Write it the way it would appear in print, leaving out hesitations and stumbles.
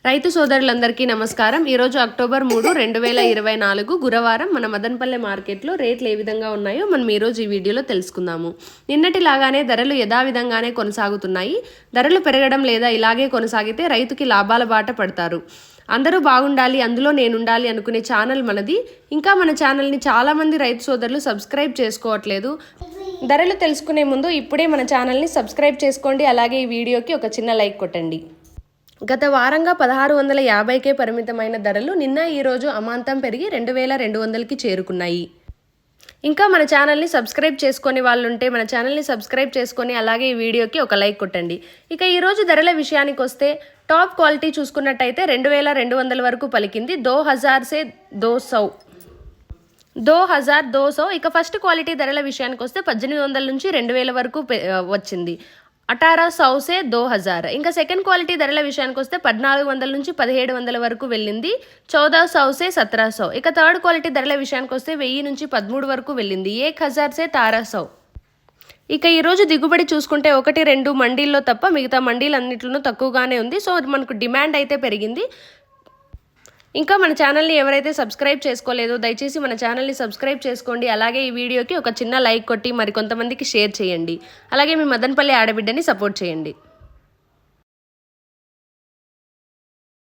రైతు సోదరులందరికీ నమస్కారం। ఈ రోజు అక్టోబర్ 3, 2024 గురువారం మన మదనపల్లె మార్కెట్లో రేట్లు ఏ విధంగా ఉన్నాయో మనం ఈ రోజు ఈ వీడియోలో తెలుసుకుందాము। నిన్నటిలాగానే ధరలు యథావిధంగానే కొనసాగుతున్నాయి। ధరలు పెరగడం లేదా ఇలాగే కొనసాగితే రైతుకి లాభాల బాట పడతారు। అందరూ బాగుండాలి, అందులో నేనుండాలి అనుకునే ఛానల్ మనది। ఇంకా మన ఛానల్ని చాలామంది రైతు సోదరులు సబ్స్క్రైబ్ చేసుకోవట్లేదు। ధరలు తెలుసుకునే ముందు ఇప్పుడే మన ఛానల్ని సబ్స్క్రైబ్ చేసుకోండి, అలాగే ఈ వీడియోకి ఒక చిన్న లైక్ కొట్టండి। గత వారంగా 1650కే పరిమితమైన ధరలు నిన్న ఈరోజు అమాంతం పెరిగి 2200కి చేరుకున్నాయి। ఇంకా మన ఛానల్ని సబ్స్క్రైబ్ చేసుకొని వాళ్ళు ఉంటే మన ఛానల్ని సబ్స్క్రైబ్ చేసుకొని అలాగే ఈ వీడియోకి ఒక లైక్ కొట్టండి। ఇక ఈరోజు ధరల విషయానికి వస్తే టాప్ క్వాలిటీ చూసుకున్నట్టయితే 2200 వరకు పలికింది। 2000 से 200 ఇక ఫస్ట్ క్వాలిటీ ధరల విషయానికి వస్తే 1800 నుంచి 2000 వరకు వచ్చింది। 1800 से 2000 ఇంకా సెకండ్ క్వాలిటీ ధరల విషయానికి వస్తే 1400 నుంచి 1700 వరకు వెళ్ళింది। 1400 से 1700 ఇక థర్డ్ క్వాలిటీ ధరల విషయానికి వస్తే 1000 నుంచి 13 వరకు వెళ్ళింది। 1000 से 1300 ఇక ఈరోజు దిగుబడి చూసుకుంటే 1-2 మండీల్లో తప్ప మిగతా మండీలన్నింటిలోనూ తక్కువగానే ఉంది। సో మనకు డిమాండ్ అయితే పెరిగింది। ఇంకా మన ఛానల్ని ఎవరైతే సబ్స్క్రైబ్ చేసుకోలేదో దయచేసి మన ఛానల్ని సబ్స్క్రైబ్ చేసుకోండి, అలాగే ఈ వీడియోకి ఒక చిన్న లైక్ కొట్టి మరి కొంతమందికి షేర్ చేయండి, అలాగే మీ మదనపల్లి ఆడబిడ్డని సపోర్ట్ చేయండి।